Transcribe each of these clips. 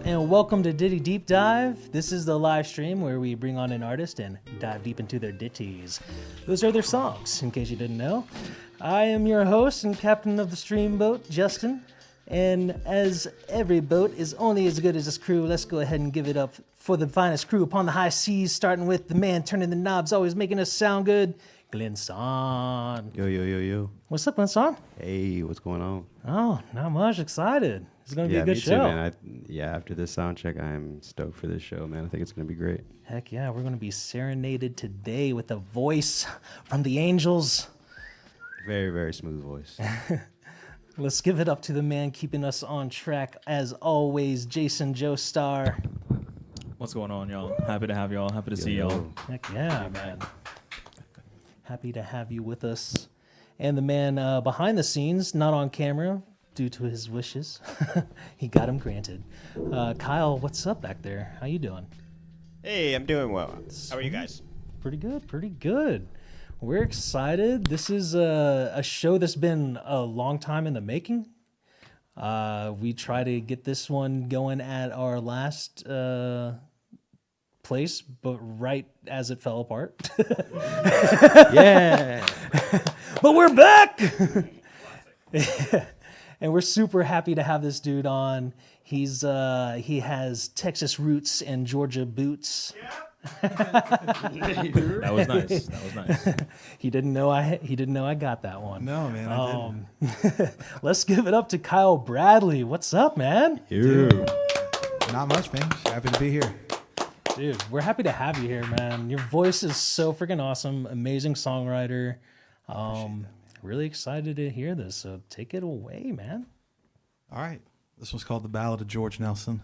and welcome to Ditty Deep Dive. This is the live stream where we bring on an artist and dive deep into their ditties. Those are their songs, in case you didn't know. I am your host and captain of the stream boat, Justin. And as every boat is only as good as its crew, let's go ahead and give it up for the finest crew upon the high seas, starting with the man turning the knobs, always making us sound good, Glenn Son. Yo. What's up, Glenn Son? Hey, what's going on? Oh, not much. Excited. It's going to be a good me show. Too, man. After this sound check, I'm stoked for this show, man. I think it's going to be great. Heck yeah, we're going to be serenaded today with a voice from the angels. Very, very smooth voice. Let's give it up to the man keeping us on track, as always, Jason Joestar. What's going on, y'all? Happy to have y'all. Happy to see y'all. Heck yeah, man. Happy to have you with us. And the man behind the scenes, not on camera, due to his wishes. He got them granted. Kyle, what's up back there? How you doing? Hey, I'm doing well. How are you guys? Pretty good. We're excited. This is a show that's been a long time in the making. We tried to get this one going at our last place, but right as it fell apart. Yeah. But we're back! And we're super happy to have this dude on. He has Texas roots and Georgia boots. That was nice. He didn't know I got that one. No, man, I didn't. Let's give it up to Kyle Bradley. What's up, man? Not much, man. Happy to be here. Dude, we're happy to have you here, man. Your voice is so freaking awesome. Amazing songwriter. Really excited to hear this. So take it away, man. All right. This one's called The Ballad of George Nelson.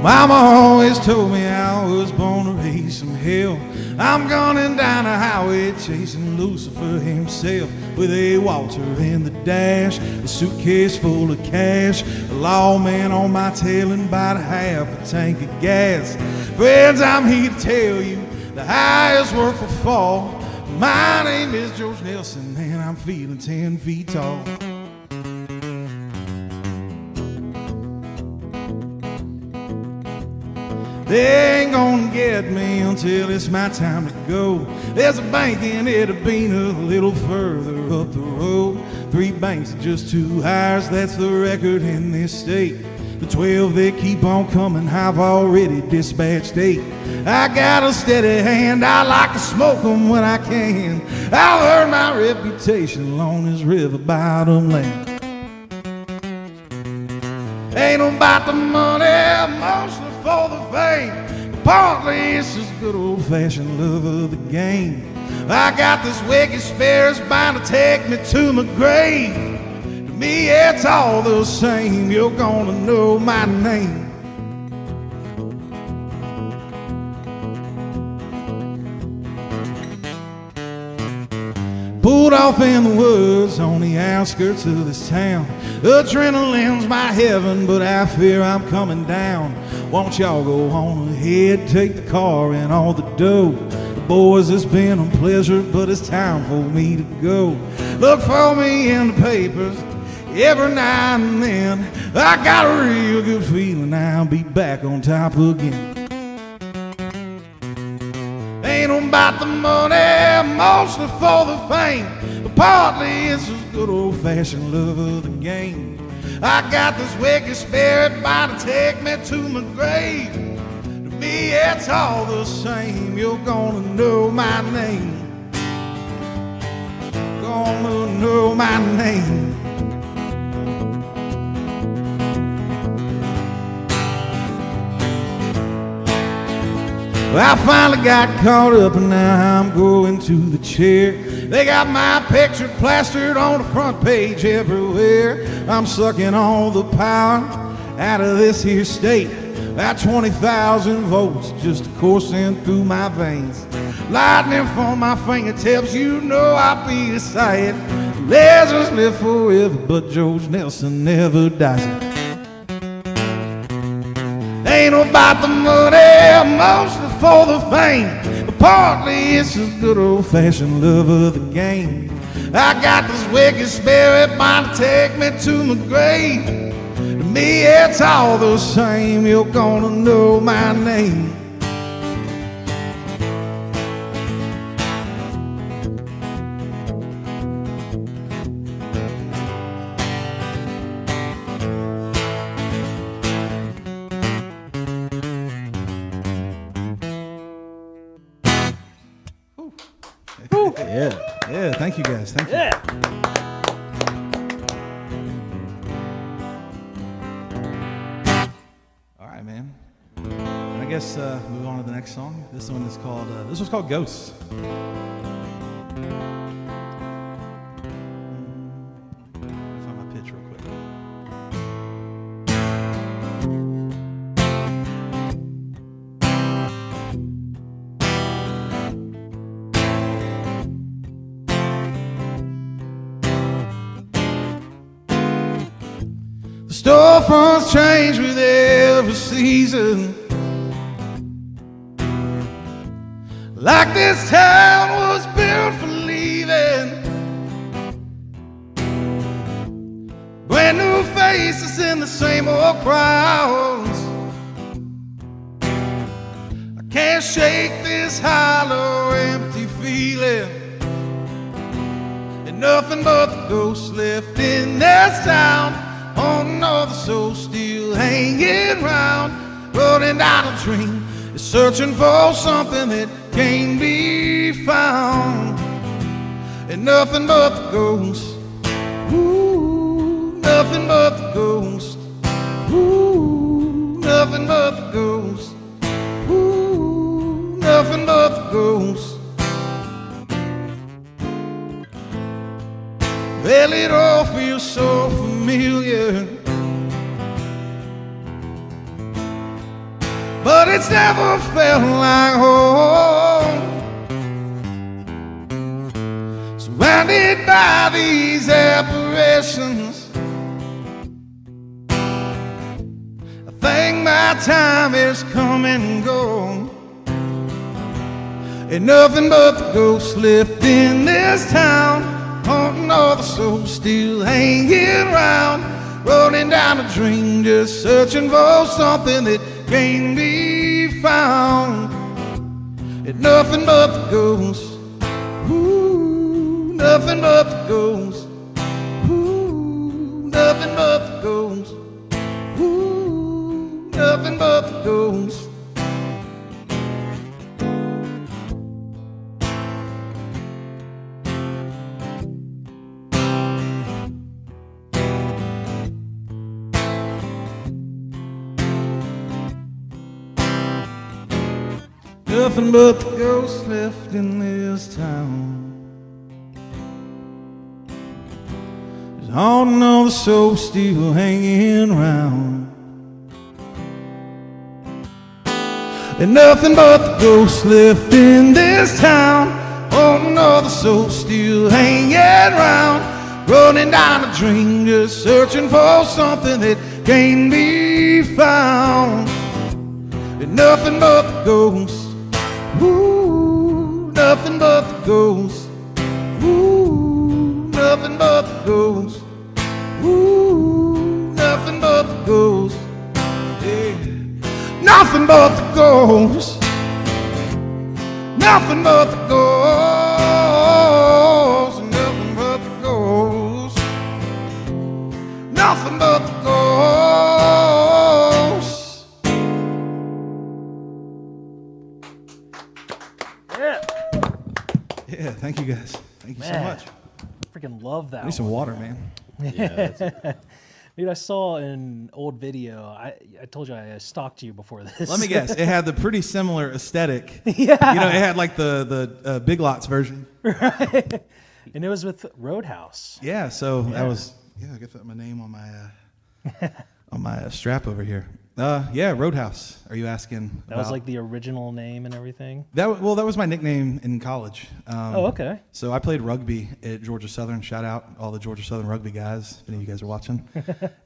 Mama always told me I was born to raise some hell. I'm gunning down a highway chasing Lucifer himself, with a Walter in the dash, a suitcase full of cash, a lawman on my tail, and about half a tank of gas. Friends, I'm here to tell you the highest work will fall. My name is George Nelson, and I'm feeling 10 feet tall. They ain't gonna get me until it's my time to go. There's a bank in Edabina a little further up the road. 3 banks and just 2 hires, that's the record in this state. The 12 that keep on coming, I've already dispatched 8. I got a steady hand, I like to smoke them when I can. I've earned my reputation along this river bottom land. Ain't about the money, mostly for the fame. Partly it's just good old-fashioned love of the game. I got this wicked spirit's bound to take me to my grave. To me it's all the same, you're gonna know my name. Pulled off in the woods on the outskirts of this town. Adrenaline's my heaven, but I fear I'm coming down. Won't y'all go on ahead, take the car and all the dough. The boys, it's been a pleasure, but it's time for me to go. Look for me in the papers every now and then. I got a real good feeling I'll be back on top again. Ain't about the money, mostly for the fame, but partly it's just good old-fashioned love of the game. I got this wicked spirit bound to take me to my grave. To me it's all the same, you're gonna know my name. Gonna know my name. I finally got caught up and now I'm going to the chair. They got my picture plastered on the front page everywhere. I'm sucking all the power out of this here state. That 20,000 volts just coursing through my veins. Lightning from my fingertips, you know I'll be a sight. Legends live forever, but George Nelson never dies. Ain't about the money, mostly for the fame, but partly it's just good old-fashioned love of the game. I got this wicked spirit bound to take me to my grave. To me it's all the same, you're gonna know my name. Yeah, thank you guys. Thank you. Yeah. All right, man. And I guess move on to the next song. This one is called. This one's called Ghosts. Find my pitch real quick. Storefronts change with every season, like this town was built for leaving. Brand new faces in the same old crowds. I can't shake this hollow, empty feeling, and nothing but the ghosts left in this town. Oh no, the soul still hanging round, rolling down a dream, is searching for something that can't be found. And nothing but the ghost, ooh, nothing but the ghost, ooh, nothing but the ghost, ooh, nothing but the ghost. Well, it all feels so familiar, but it's never felt like home. Surrounded by these apparitions, I think my time has come and gone. Ain't nothing but the ghosts left in this town. Oh no, the soul still hanging round, rolling down a dream, just searching for something that can't be found. It's nothing but the ghost, ooh, nothing but the ghost, ooh, nothing but the ghost, ooh, nothing but the ghost. Nothing but the ghosts left in this town. Oh no, the soul's still hanging around. And nothing but the ghosts left in this town. Oh no, the soul's still hanging around, running down a dream, just searching for something that can't be found. And nothing but the ghosts, ooh, nothing but the ghosts, ooh, nothing but the ghosts, ooh, nothing but the ghosts, yeah. Nothing but the ghosts, nothing but the ghosts, nothing but the ghosts, nothing but the ghosts. Yeah, thank you guys. Thank you so much. Freaking love that. I need some water, man. Dude, I saw an old video. I told you I stalked you before this. Let me guess. It had the pretty similar aesthetic. Yeah. You know, it had like the Big Lots version. Right. And it was with Roadhouse. Yeah. So that was I got my name on my strap over here. Yeah, Roadhouse. Are you asking? That was like the original name and everything? That was my nickname in college. Oh, okay. So I played rugby at Georgia Southern. Shout out all the Georgia Southern rugby guys, if any of you guys are watching,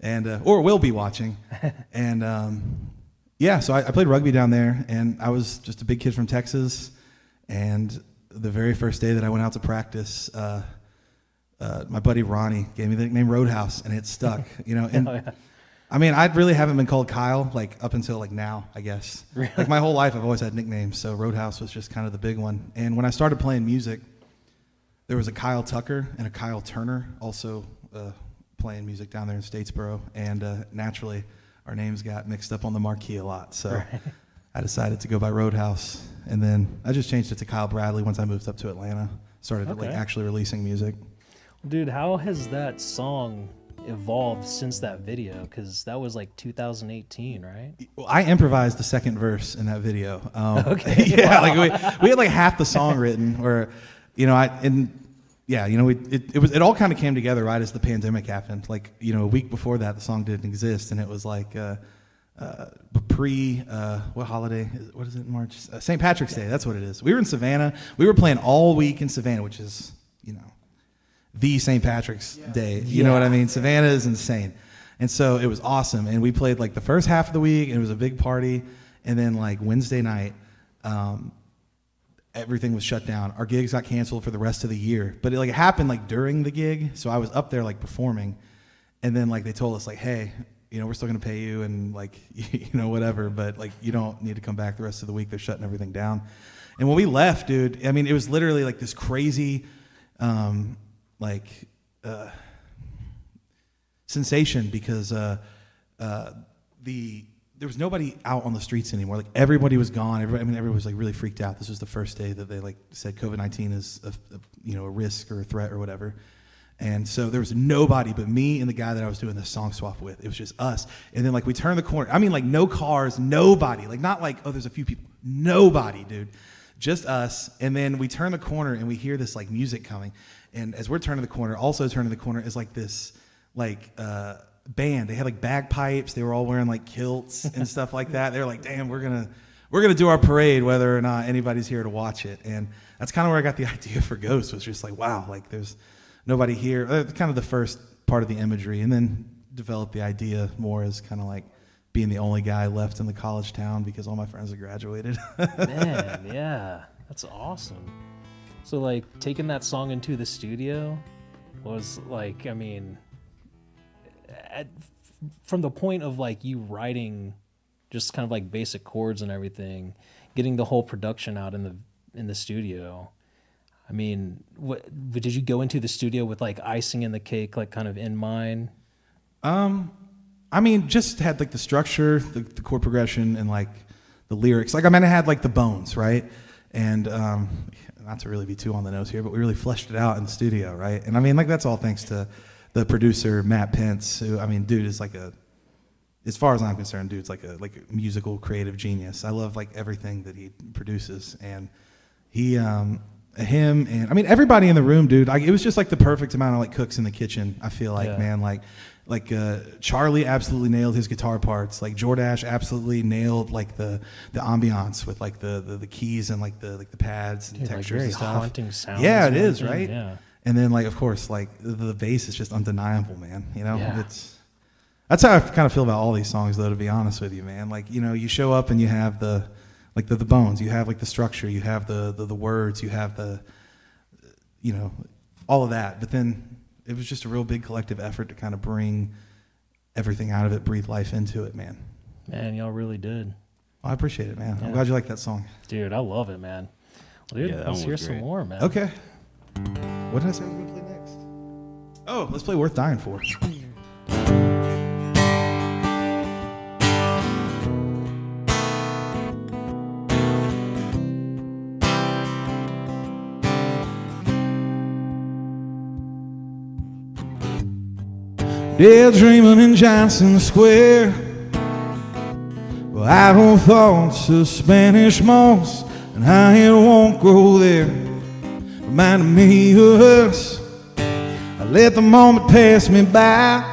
and or will be watching. And so I played rugby down there, and I was just a big kid from Texas. And the very first day that I went out to practice, my buddy Ronnie gave me the nickname Roadhouse, and it stuck. And Oh, yeah. I mean, I really haven't been called Kyle like up until like now, I guess. Really? Like my whole life, I've always had nicknames, so Roadhouse was just kind of the big one. And when I started playing music, there was a Kyle Tucker and a Kyle Turner also playing music down there in Statesboro, and naturally, our names got mixed up on the marquee a lot. So Right. I decided to go by Roadhouse, and then I just changed it to Kyle Bradley once I moved up to Atlanta. Started like Okay. actually releasing music. Dude, how has that song evolved since that video? Because that was like 2018, right? Well, I improvised the second verse in that video. Okay. Yeah, like we had like half the song written, or, it all kind of came together right as the pandemic happened. Like, a week before that, the song didn't exist, and it was like what holiday? What is it in March? St. Patrick's Day. That's what it is. We were in Savannah. We were playing all week in Savannah, which is, the St. Patrick's Day. You know what I mean? Savannah is insane. And so it was awesome. And we played like the first half of the week, and it was a big party. And then like Wednesday night, everything was shut down. Our gigs got canceled for the rest of the year. But it happened like during the gig. So I was up there like performing. And then like they told us like, hey, we're still going to pay you and like, whatever. But like, you don't need to come back the rest of the week. They're shutting everything down. And when we left, dude, I mean, it was literally like this crazy, sensation, because there was nobody out on the streets anymore. Like everybody was gone. Everybody was like really freaked out. This was the first day that they like said COVID-19 is a risk or a threat or whatever. And so there was nobody but me and the guy that I was doing the song swap with. It was just us. And then like we turned the corner. I mean, like no cars, nobody. Like not like, oh, there's a few people. Nobody, dude. Just us. And then we turn the corner and we hear this like music coming. And as we're turning the corner, also turning the corner is like this band. They had like bagpipes. They were all wearing like kilts and stuff like that. They're like, damn, we're gonna do our parade whether or not anybody's here to watch it. And that's kind of where I got the idea for Ghost, was just like, wow, like there's nobody here. Kind of the first part of the imagery, and then developed the idea more as kind of like being the only guy left in the college town because all my friends have graduated. Man, yeah, that's awesome. So like taking that song into the studio was like, I mean, from the point of like you writing just kind of like basic chords and everything, getting the whole production out in the studio. I mean, did you go into the studio with like icing in the cake, like kind of in mind? I mean, just had like the structure, the chord progression, and like the lyrics. Like, I mean, I had like the bones, right? And not to really be too on the nose here, but we really fleshed it out in the studio, right? And I mean, like that's all thanks to the producer Matt Pence, who, I mean, dude is like as far as I'm concerned, dude's like a musical creative genius. I love like everything that he produces, and him and I mean everybody in the room, dude. It was just like the perfect amount of like cooks in the kitchen. I feel like, man, like Charlie absolutely nailed his guitar parts. Like Jordash absolutely nailed like the ambiance with like the keys and like the pads and textures like very and stuff. Haunting sounds. Yeah, it is, everything. right? Yeah. And then like of course like the bass is just undeniable, man. Yeah. That's how I kind of feel about all these songs, though. To be honest with you, man, like you show up and you have the bones, you have like the structure, you have the words, you have the all of that, but then it was just a real big collective effort to kind of bring everything out of it, breathe life into it, man. Man, y'all really did. Well, I appreciate it, man. Yeah. I'm glad you like that song. Dude, I love it, man. Well, dude, Yeah, that let's one hear was some great. more, man. Okay. What did I say I was going to play next? Oh, let's play Worth Dying For. Daydreaming in Johnson Square, well, idle thoughts of Spanish moss and how it won't grow there, reminding me of us. I let the moment pass me by.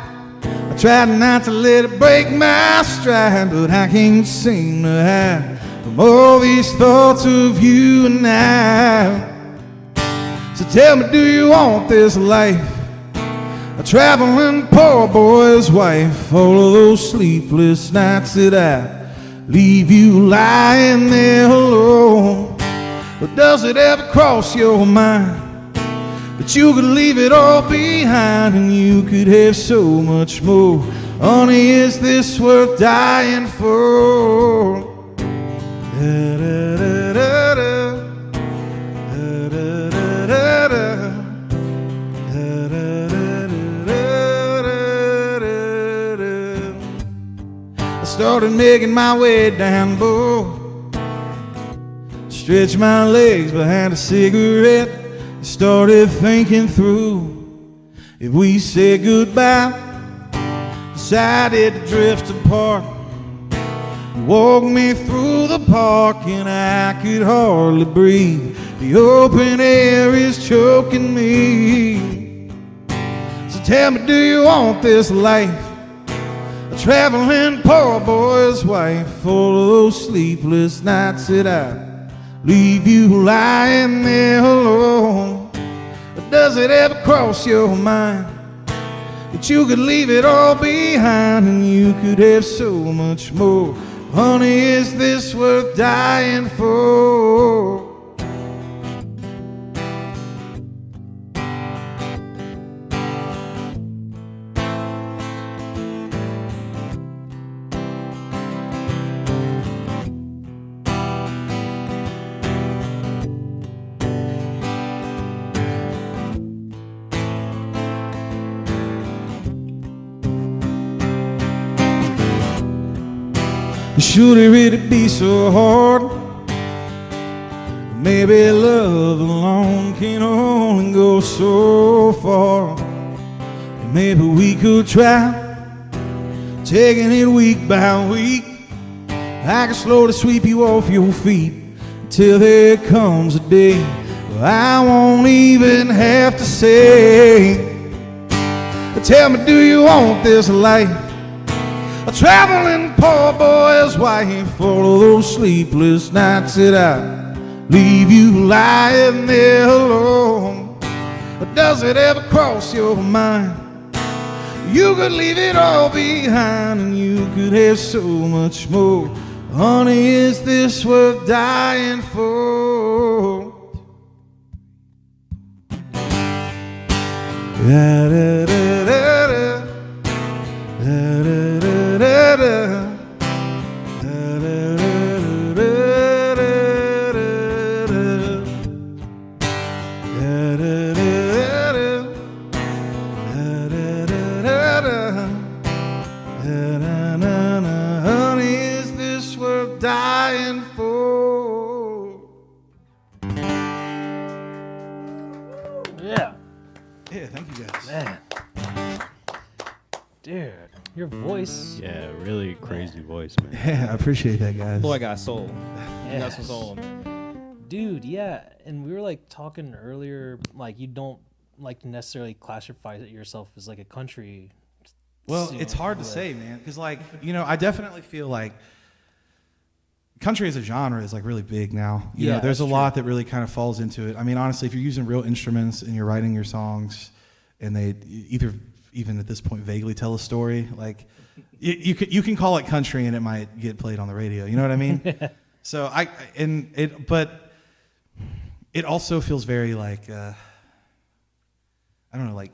I tried not to let it break my stride, but I can't seem to hide from all these thoughts of you and I. So tell me, do you want this life? A traveling poor boy's wife, all of those sleepless nights that I leave you lying there alone. But does it ever cross your mind that you could leave it all behind and you could have so much more? Honey, is this worth dying for? Da-da-da-da-da. Da-da-da-da-da. I started making my way down below, stretched my legs behind a cigarette, started thinking through if we said goodbye, decided to drift apart. You walked me through the park and I could hardly breathe. The open air is choking me. So tell me, do you want this life? A traveling poor boy's wife, full of those sleepless nights that I leave you lying there alone. But does it ever cross your mind that you could leave it all behind and you could have so much more? Honey, is this worth dying for? Should it really be so hard? Maybe love alone can only go so far. Maybe we could try taking it week by week. I can slowly sweep you off your feet till there comes a day where I won't even have to say, tell me, do you want this life? A traveling poor boy's wife, full of those sleepless nights that I leave you lying there alone. But does it ever cross your mind you could leave it all behind and you could have so much more? Honey, is this worth dying for? Da-da-da-da-da. Da-da-da-da-da. Honey, is this worth dying for? Yeah. Yeah, thank you guys. Man. Dude, your voice. Yeah, really crazy voice, man. Yeah, I appreciate that, guys. Boy got soul. He got Yes. some soul. Dude, yeah. And we were like talking earlier, like you don't like necessarily classify yourself as like a country. Well, singer, it's hard to but- say, man, because like, you know, I definitely feel like country as a genre is like really big now. You know, Yeah, there's a that's lot that really kind of falls into it. I mean, honestly, if you're using real instruments and you're writing your songs, and they either even at this point vaguely tell a story, like you can call it country and it might get played on the radio. You know what I mean? So but it also feels very like I don't know, like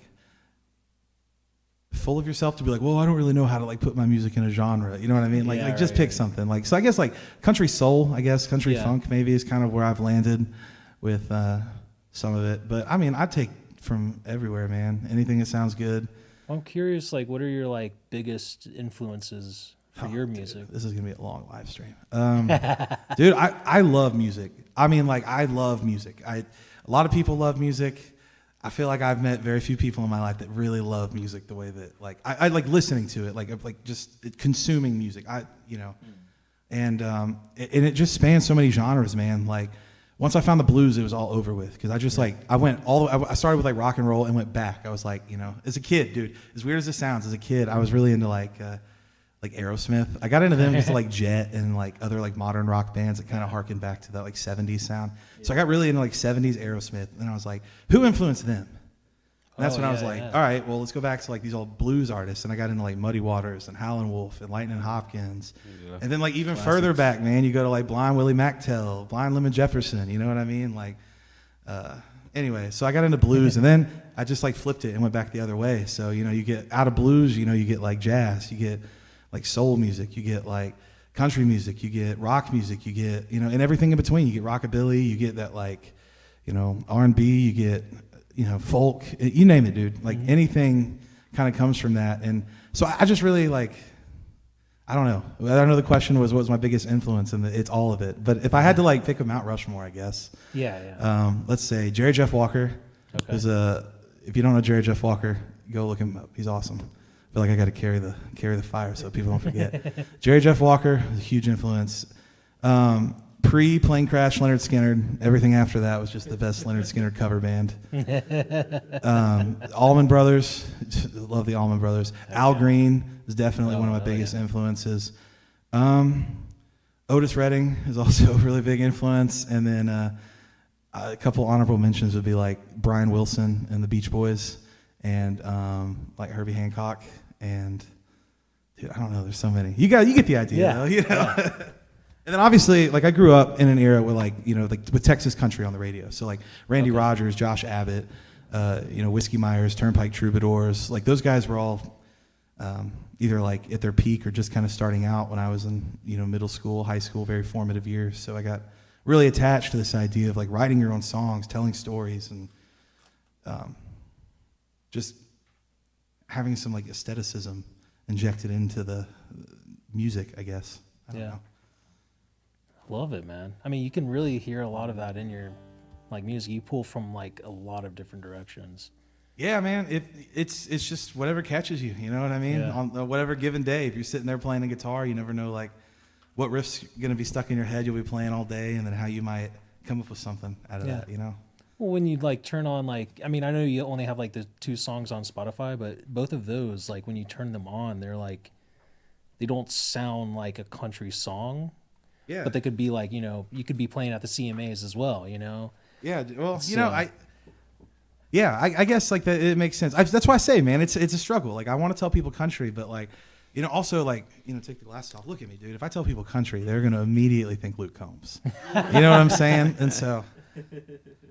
full of yourself to be like, well, I don't really know how to like put my music in a genre. You know what I mean? Like, Yeah, just right, pick right. something. Like, so I guess like country soul, I guess country Yeah. funk maybe is kind of where I've landed with some of it. But I mean, I take from everywhere, man. Anything that sounds good. I'm curious, like, what are your like biggest influences for your music? This is gonna be a long live stream. Dude, I love music. I mean, like, I love music. A lot of people love music. I feel like I've met very few people in my life that really love music the way that, like, I like listening to it, like just consuming music. And it just spans so many genres, man. Like, once I found the blues, it was all over with, because I just like I started with like rock and roll and went back. I was like, you know, as a kid, dude, as weird as this sounds, as a kid, I was really into like Aerosmith. I got into them just like Jet and like other like modern rock bands that kind of harken back to that like 70s sound. So I got really into like 70s Aerosmith, and I was like, who influenced them? And that's when I was yeah, like, yeah. all right, well, let's go back to like these old blues artists. And I got into like Muddy Waters and Howlin' Wolf and Lightnin' Hopkins. Yeah. And then like even further back, man, you go to like Blind Willie McTell, Blind Lemon Jefferson, you know what I mean? Like, anyway, so I got into blues and then I just like flipped it and went back the other way. So, you know, you get out of blues, you know, you get like jazz, you get like soul music, you get like country music, you get rock music, you get, you know, and everything in between. You get rockabilly, you get that like, you know, R&B, you get, you know, folk, you name it, dude. Like anything kind of comes from that. And so I just really like, I don't know. I know the question was what was my biggest influence, and it's all of it. But if I had to like pick a Mount Rushmore, I guess. Yeah. Let's say Jerry Jeff Walker. Okay. Is if you don't know Jerry Jeff Walker, go look him up. He's awesome. I feel like I got to carry the fire so people don't forget. Jerry Jeff Walker was a huge influence. Pre-Plane Crash, Leonard Skinner. Everything after that was just the best Leonard Skinner cover band. Allman Brothers. Love the Allman Brothers. Okay. Al Green is definitely one of my biggest influences. Otis Redding is also a really big influence. And then a couple honorable mentions would be like Brian Wilson and the Beach Boys, and like Herbie Hancock, and dude, I don't know, there's so many. You get the idea, though, you know. Yeah. And then obviously, like I grew up in an era where like, you know, like with Texas country on the radio. So like Randy Rogers, Josh Abbott, you know, Whiskey Myers, Turnpike Troubadours, like those guys were all either like at their peak or just kind of starting out when I was in, you know, middle school, high school, very formative years. So I got really attached to this idea of like writing your own songs, telling stories, and just having some like aestheticism injected into the music, I guess. I don't know. Love it, man. I mean, you can really hear a lot of that in your like music. You pull from like a lot of different directions. Yeah, man. It's just whatever catches you. You know what I mean? Yeah. On whatever given day, if you're sitting there playing a guitar, you never know like what riff's gonna be stuck in your head. You'll be playing all day, and then how you might come up with something out of that. You know. Well, when you like turn on like, I mean, I know you only have like the 2 songs on Spotify, but both of those, like when you turn them on, they're like, they don't sound like a country song. Yeah. But they could be like, you know, you could be playing at the CMAs as well, you know? Yeah, well, so, you know, I guess like that, it makes sense. That's why I say, man, it's a struggle. Like I want to tell people country, but like, you know, also like, you know, take the glasses off. Look at me, dude. If I tell people country, they're going to immediately think Luke Combs. You know what I'm saying? And so.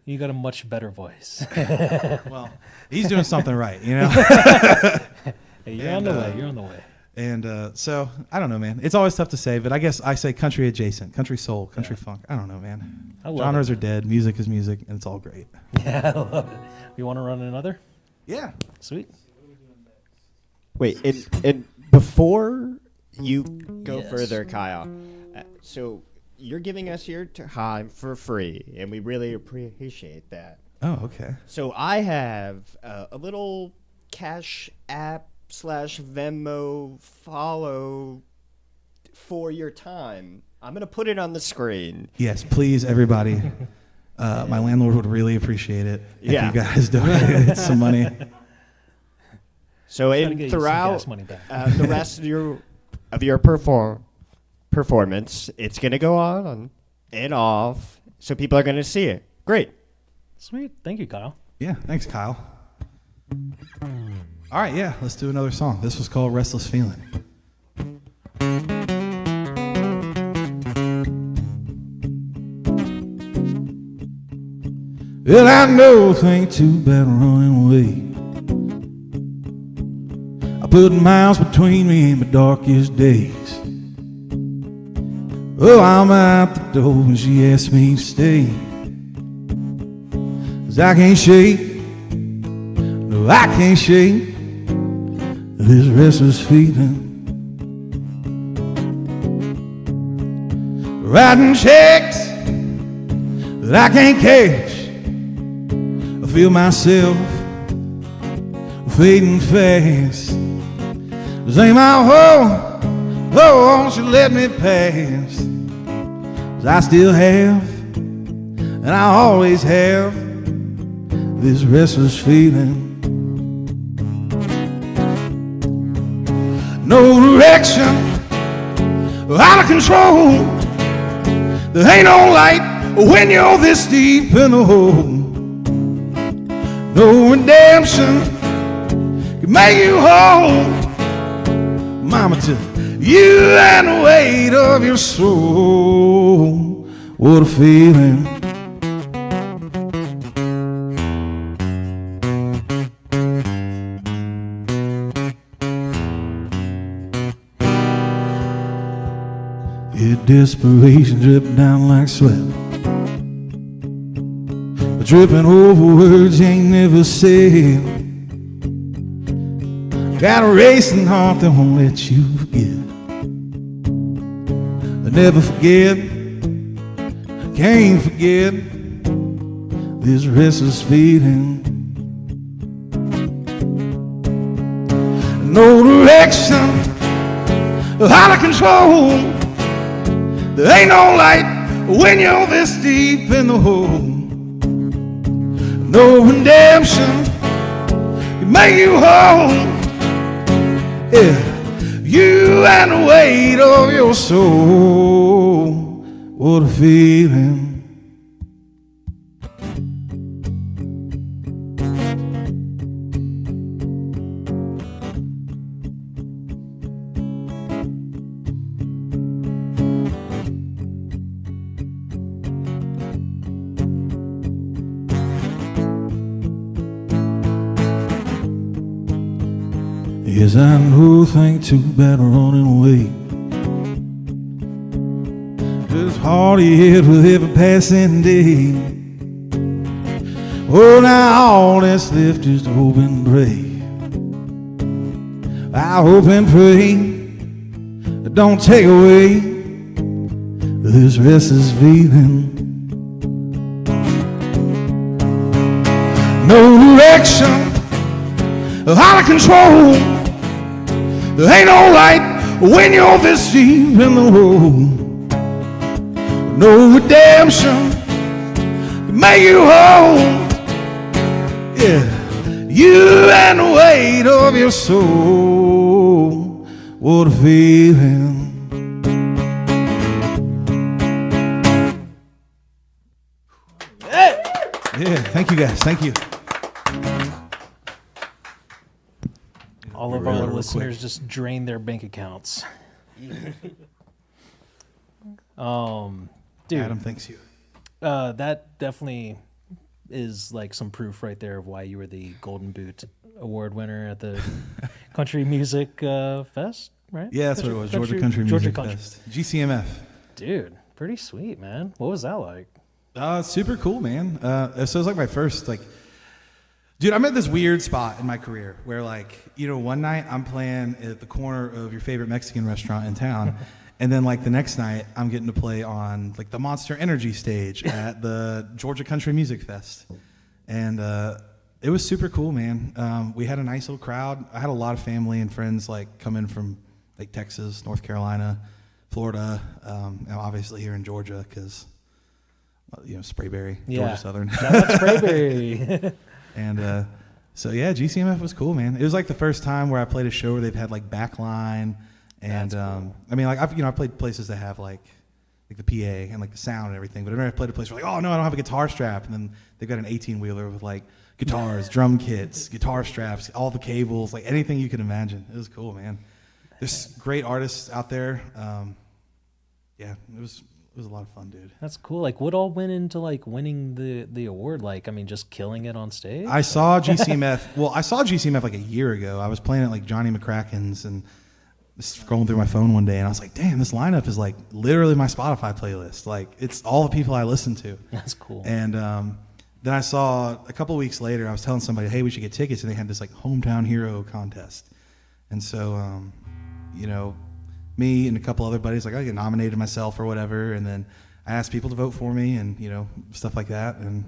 You got a much better voice. Well, he's doing something right, you know? Hey, you're on the way. You're on the way. And so, I don't know, man. It's always tough to say, but I guess I say country adjacent, country soul, country funk. I don't know, man. Genres are dead. Music is music, and it's all great. Yeah, I love it. You want to run another? Yeah. Sweet. Wait, and before you go further, Kyle, so you're giving us your time for free, and we really appreciate that. Oh, okay. So I have a little Cash App / Venmo follow for your time. I'm going to put it on the screen. Yes, please, everybody. My landlord would really appreciate it if you guys donated some money. So throughout the rest of your performance, it's going to go on and off, so people are going to see it. Great. Sweet. Thank you, Kyle. Yeah, thanks, Kyle. All right, yeah, let's do another song. This was called Restless Feeling. Well, I know it ain't too bad running away. I put miles between me and my darkest days. Oh, I'm out the door when she asked me to stay. 'Cause I can't shake, no, I can't shake this restless feeling. Writing checks that I can't cash. I feel myself fading fast. This ain't my home, oh, won't you let me pass? 'Cause I still have, and I always have, this restless feeling. No direction, out of control. There ain't no light when you're this deep in the hole. No redemption can make you whole. Mama, to you and the weight of your soul. What a feeling. Your desperation dripped down like sweat, dripping over words you ain't never said. Got a racing heart that won't let you forget. I never forget, can't forget this restless feeling. No direction, out of control. There ain't no light when you're this deep in the hole. No redemption can make you whole. Yeah, you and the weight of your soul. What a feeling. Yes, I know, think too bad running away. Just hard hit with every passing day. Oh, now all that's left is to hope and pray. I hope and pray that don't take away this restless feeling. No direction, out of control. There ain't no light when you're this deep in the hole. No redemption can make you whole. Yeah, you and the weight of your soul. What a feeling. Yeah, thank you guys, thank you. All of our listeners just drain their bank accounts. Dude, Adam, thanks you. that definitely is like some proof right there of why you were the Golden Boot Award winner at the Country Music Fest, right? Yeah, that's what it was, Georgia Country Music Fest. GCMF. Dude, pretty sweet, man. What was that like? Super cool, man. So it was like my first, dude, I'm at this weird spot in my career where, one night I'm playing at the corner of your favorite Mexican restaurant in town, and then, the next night I'm getting to play on, the Monster Energy stage at the Georgia Country Music Fest. And it was super cool, man. We had a nice little crowd. I had a lot of family and friends, come in from, Texas, North Carolina, Florida, and obviously here in Georgia because, Sprayberry, Georgia Southern. Shout out Sprayberry. And so yeah, GCMF was cool, man. It was the first time where I played a show where they've had backline, and cool. I've played places that have the PA and the sound and everything, but I've never played a place where oh no, I don't have a guitar strap, and then they've got an 18-wheeler with guitars, drum kits, guitar straps, all the cables, anything you can imagine. It was cool, man. There's great artists out there. Yeah, it was a lot of fun, dude. That's cool. What all went into winning the award? Just killing it on stage? I saw GCMF. Well, I saw GCMF a year ago. I was playing at Johnny McCracken's and scrolling through my phone one day, and I was like, damn, this lineup is literally my Spotify playlist. It's all the people I listen to. That's cool. And then I saw a couple weeks later, I was telling somebody, hey, we should get tickets, and they had this hometown hero contest. And so, me and a couple other buddies, I get nominated myself or whatever, and then I asked people to vote for me and, stuff like that, and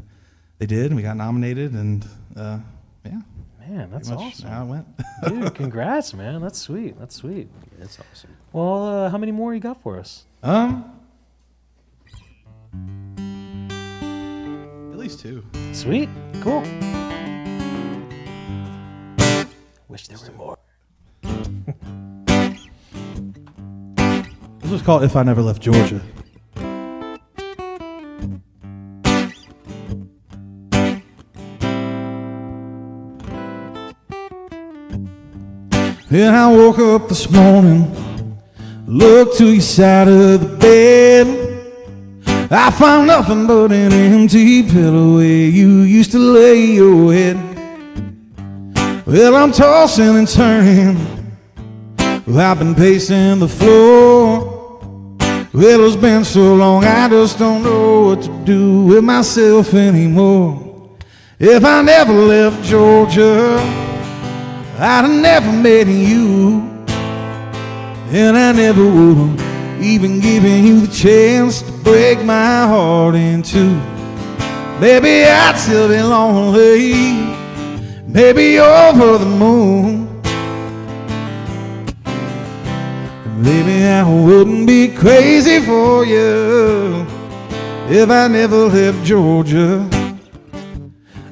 they did, and we got nominated, and yeah. Man, that's awesome. How it went. Dude, congrats, man. That's sweet. That's sweet. That's awesome. Well, how many more you got for us? At least 2. Sweet. Cool. Wish there were more. This was called If I Never Left Georgia. And I woke up this morning, looked to your side of the bed. I found nothing but an empty pillow where you used to lay your head. Well, I'm tossing and turning, well, I've been pacing the floor. Well, it's been so long, I just don't know what to do with myself anymore. If I never left Georgia, I'd have never met you, and I never would've even given you the chance to break my heart in two. Maybe I'd still be lonely, maybe over the moon. And maybe I wouldn't be crazy for you if I never left Georgia.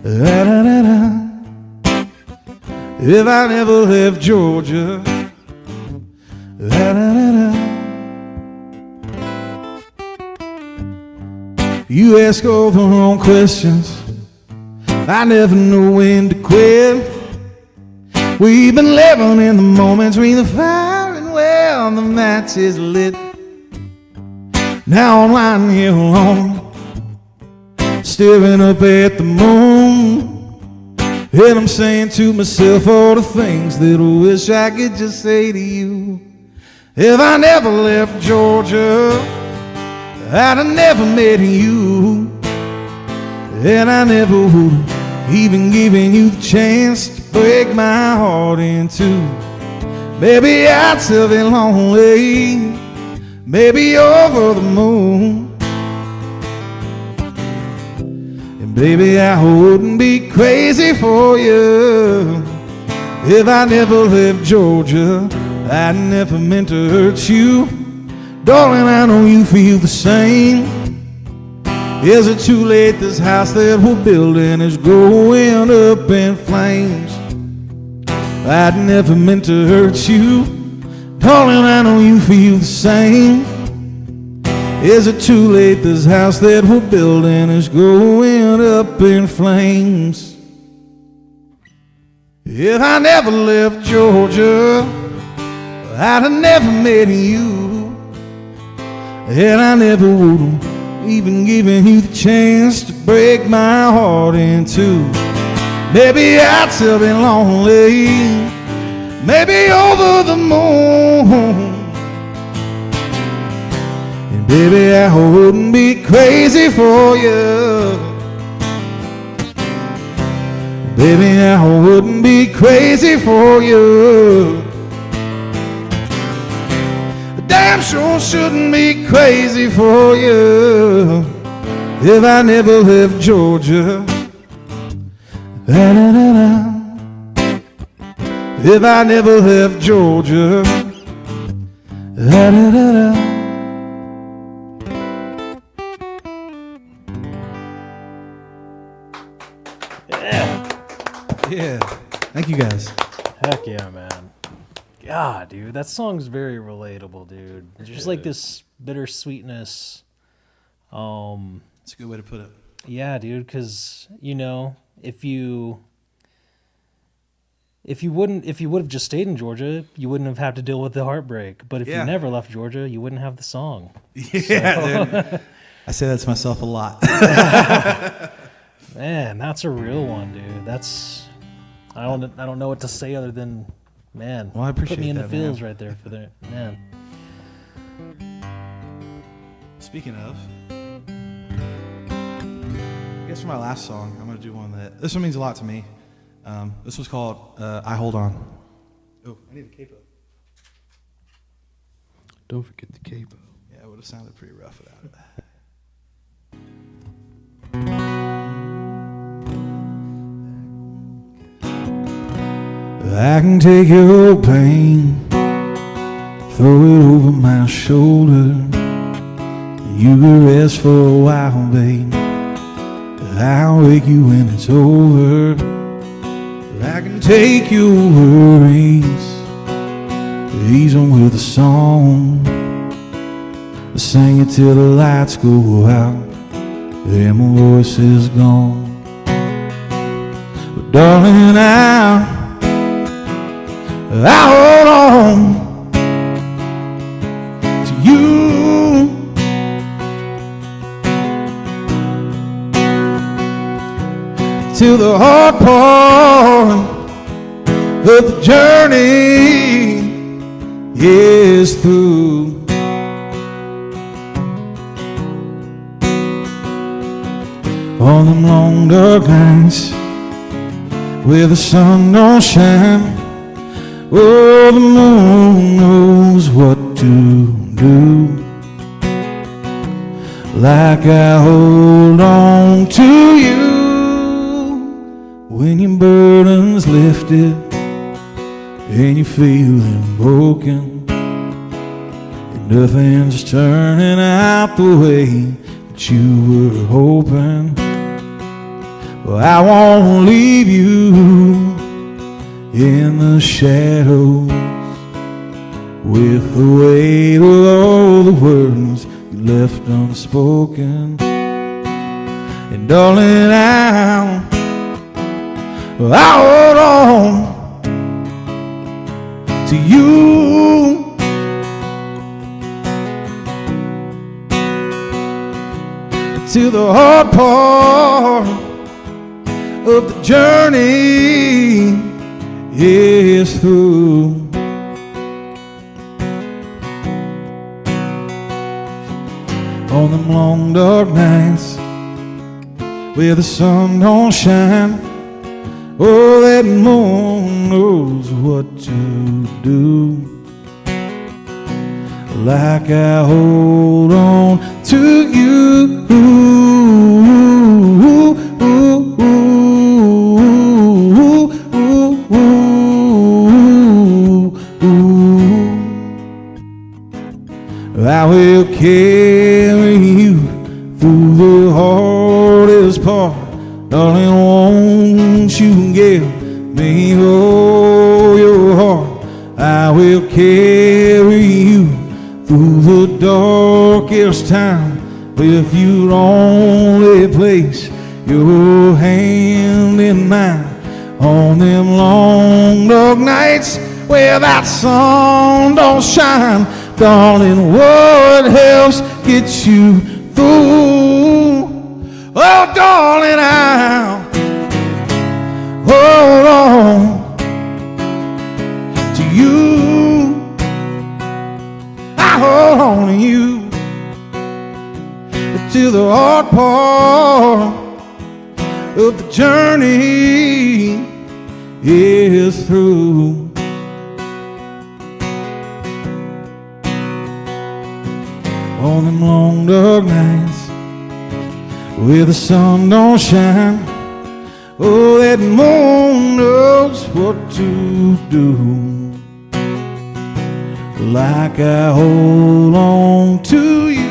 Da-da-da-da. If I never left Georgia. Da-da-da-da. You ask all the wrong questions, I never know when to quit. We've been living in the moment between the fire and well, the match is lit. Now I'm lying here alone, staring up at the moon, and I'm saying to myself all the things that I wish I could just say to you. If I never left Georgia, I'd have never met you, and I never would've even given you the chance to break my heart in two. Maybe I'd still be lonely, maybe over the moon. And baby, I wouldn't be crazy for you if I never left Georgia. I never meant to hurt you. Darling, I know you feel the same. Is it too late? This house that we're building is going up in flames. I'd never meant to hurt you. Darling, I know you feel the same. Is it too late? This house that we're building is going up in flames. If I never left Georgia, I'd have never met you, and I never would've even given you the chance to break my heart in two. Maybe I'd still be lonely, maybe over the moon. And baby, I wouldn't be crazy for you. Baby, I wouldn't be crazy for you. Damn sure shouldn't be crazy for you if I never left Georgia. Da-da-da-da. If I never left Georgia. Da-da-da-da. Yeah. Thank you guys. Heck yeah, man. God, dude, that song's very relatable, dude. Just like this bittersweetness. That's a good way to put it. Yeah, dude, because you know, if you would have just stayed in Georgia, you wouldn't have had to deal with the heartbreak. But if you never left Georgia, you wouldn't have the song. Yeah, dude. I say that to myself a lot. Man, that's a real one, dude. That's I don't know what to say other than, man. Well, I appreciate put me in that, the feels man. right there for that, man. Speaking of, I guess for my last song, I'm gonna do one that this one means a lot to me. This was called "I Hold On." Oh, I need a capo. Don't forget the capo. Yeah, it would have sounded pretty rough without it. I can take your pain, throw it over my shoulder. You can rest for a while, babe. I'll wake you when it's over. I can take your worries, ease them with a song. Sing it till the lights go out and my voice is gone. But darling, I hold on to you. Till the hard part of the journey is through. On them long dark nights where the sun don't shine, oh, the moon knows what to do. Like I hold on to you when your burden's lifted and you're feeling broken, and nothing's turning out the way that you were hoping. Well, I won't leave you in the shadows with the weight of all the words you left unspoken. And darling, I hold on to you. Till the hard part of the journey is through. On them long dark nights where the sun don't shine, oh, that moon knows what to do. Like I hold on to you. I will carry you through the hardest part. Darling, won't you give me all your heart? I will carry you through the darkest time. If you'd only place your hand in mine on them long dark nights where that sun don't shine. Darling, what helps get you through? Oh, darling, I'll hold on to you. I hold on to you till the hard part of the journey is through. On them long dark nights where the sun don't shine, oh, that moon knows what to do. Like I hold on to you.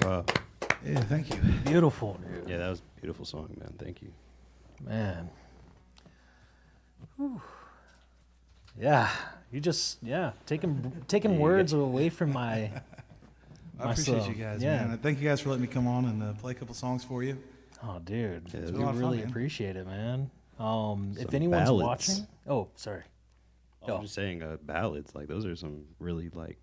Wow. Yeah, thank you. Beautiful, dude. Yeah, that was a beautiful song, man. Thank you. Man. Whew. Yeah, you just taking words away from my. I appreciate you guys, man. And thank you guys for letting me come on and play a couple songs for you. Oh, dude, Yeah, we really appreciate it, man. If anyone's ballads. watching, oh, sorry. I'm just saying, ballads, like those are some really like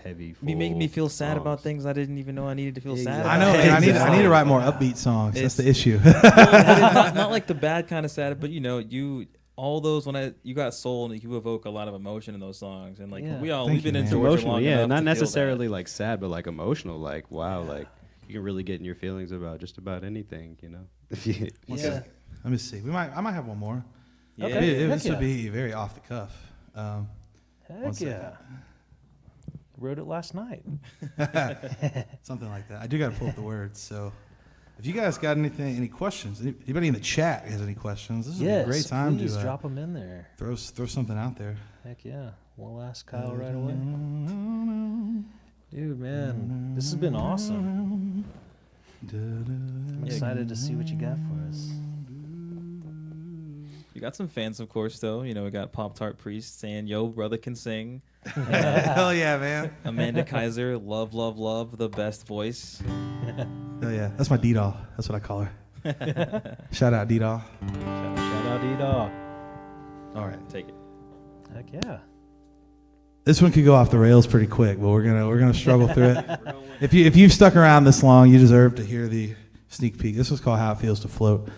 heavy. You make me feel sad songs. about things I didn't even know I needed to feel sad I about. know, man. I need to write more upbeat songs. That's the issue. not like the bad kind of sad, but all those you got soul and you evoke a lot of emotion in those songs, and like Yeah. we've been you, into man. it Emotional, long yeah, enough not to feel necessarily that. like sad, but like emotional. Like wow, like you can really get in your feelings about just about anything, you know. Yeah. Let me see. I might have one more. Yeah. Okay. This Heck would be very off the cuff. One Heck second. yeah. Wrote it last night. Something like that. I do got to pull up the words. So, if you guys got any questions, anybody in the chat has any questions, this is a great time please to drop them in there. throw something out there. Heck yeah. We'll ask Kyle right away. Dude, man, this has been awesome. I'm excited to see what you got for us. You got some fans, of course, though. We got Pop Tart Priest saying, "Yo, brother can sing." Hell yeah, man. Amanda Kaiser, love, love, love, the best voice. Hell yeah. That's my D-Doll. That's what I call her. Shout out D-Doll. Shout out D-Dog. All right, take it. Heck yeah. This one could go off the rails pretty quick, but we're gonna struggle through it. If you've stuck around this long, you deserve to hear the sneak peek. This was called How It Feels to Float.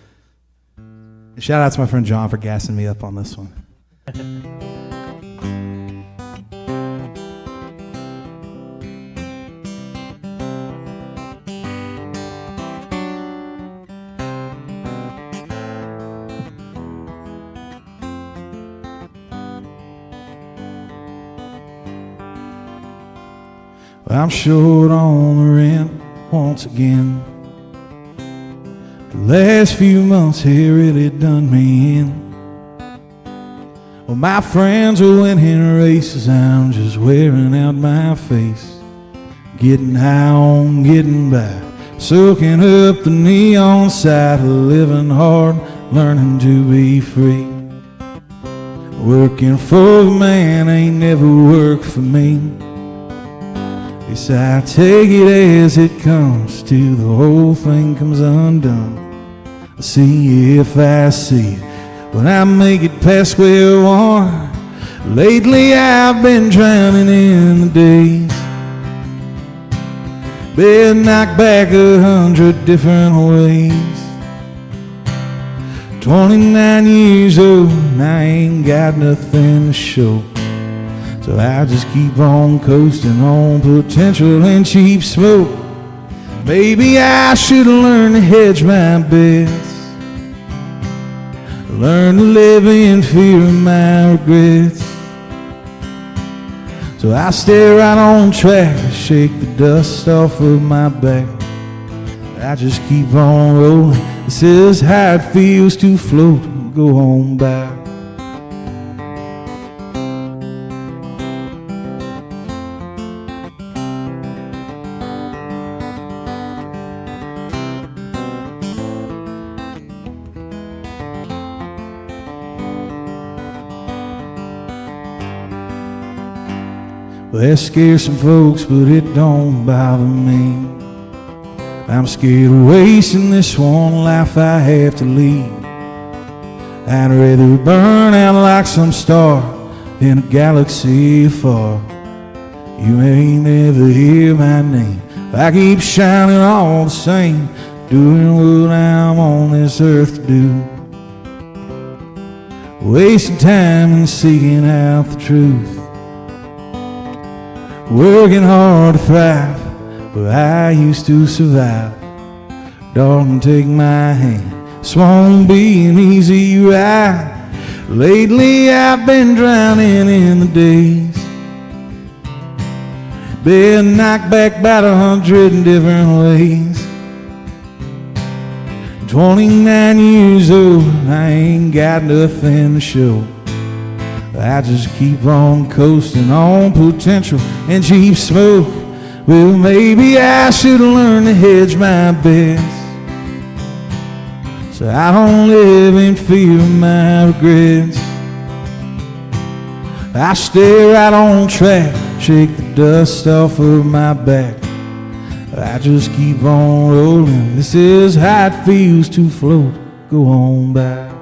And shout out to my friend John for gassing me up on this one. I'm short on the rent once again. The last few months here really done me in. Well, my friends are winning races, I'm just wearing out my face. Getting high on getting by, soaking up the neon side of living hard, learning to be free. Working for the man ain't never worked for me. Yes, I take it as it comes till the whole thing comes undone. I'll see if I see it when I make it past square one. Lately I've been drowning in the days, been knocked back 100 different ways. 29 years old and I ain't got nothing to show. So I just keep on coasting on potential and cheap smoke. Maybe I should learn to hedge my bets, learn to live in fear of my regrets. So I stay right on track, shake the dust off of my back. I just keep on rolling. This is how it feels to float. Go on back. Well, that scares some folks, but it don't bother me. I'm scared of wasting this one life I have to lead. I'd rather burn out like some star in a galaxy afar. You may never hear my name, I keep shining all the same, doing what I'm on this earth to do. Wasting time and seeking out the truth. Working hard to thrive, but I used to survive. Darling, take my hand, this won't be an easy ride. Lately I've been drowning in the days, been knocked back about 100 different ways. 29 years old, I ain't got nothing to show. I just keep on coasting on potential and cheap smoke. Well, maybe I should learn to hedge my bets, so I don't live in fear of my regrets. I stay right on track, shake the dust off of my back. I just keep on rolling. This is how it feels to float. Go on by.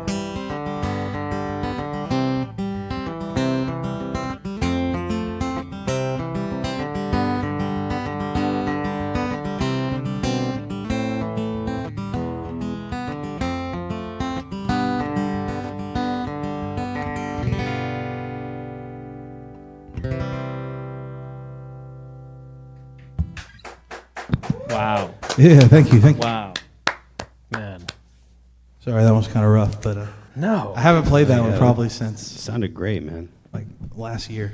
Wow. Yeah, thank you. Wow. Man. Sorry, that one's kind of rough, but No. I haven't played that one Yeah. probably since Sounded great, man. like last year.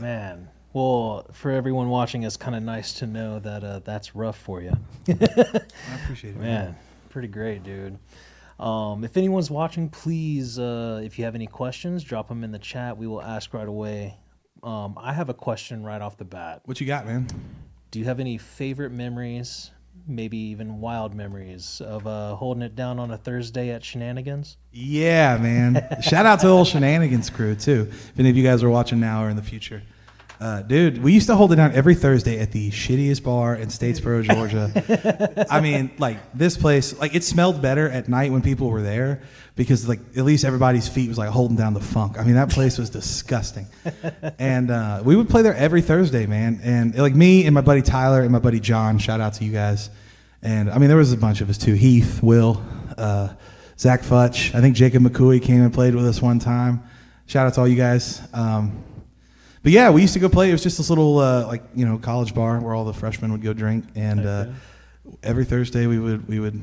Man. Well, for everyone watching, it's kind of nice to know that that's rough for you. I appreciate it, Man, pretty great, dude. If anyone's watching, please, if you have any questions, drop them in the chat. We will ask right away. I have a question right off the bat. What you got, man? Do you have any favorite memories maybe even wild memories of holding it down on a Thursday at Shenanigans? Yeah, man. Shout out to the whole Shenanigans crew, too. If any of you guys are watching now or in the future. Dude, we used to hold it down every Thursday at the shittiest bar in Statesboro, Georgia. I mean, like, this place, like, it smelled better at night when people were there because, like, at least everybody's feet was, like, holding down the funk. I mean, that place was disgusting. And we would play there every Thursday, man. And, like, me and my buddy Tyler and my buddy John, shout out to you guys. And, I mean, there was a bunch of us, too. Heath, Will, Zach Futch. I think Jacob McCooey came and played with us one time. Shout out to all you guys. But yeah, we used to go play. It was just this little, like, you know, college bar where all the freshmen would go drink, and every Thursday we would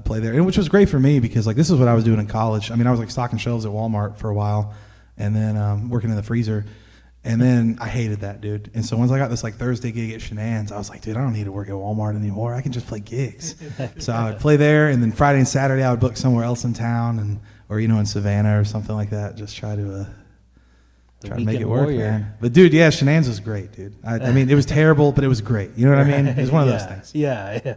play there, and which was great for me because, like, this is what I was doing in college. I mean, I was like stocking shelves at Walmart for a while, and then working in the freezer, and then I hated that, dude. And so once I got this like Thursday gig at Shenan's, I was like, dude, I don't need to work at Walmart anymore. I can just play gigs. So I would play there, and then Friday and Saturday I would book somewhere else in town, or you know, in Savannah or something like that. Just try to make it work, man. But dude, yeah, Shenan's was great, dude. I mean, it was terrible, but it was great. You know what I mean? It was one of those things. Yeah.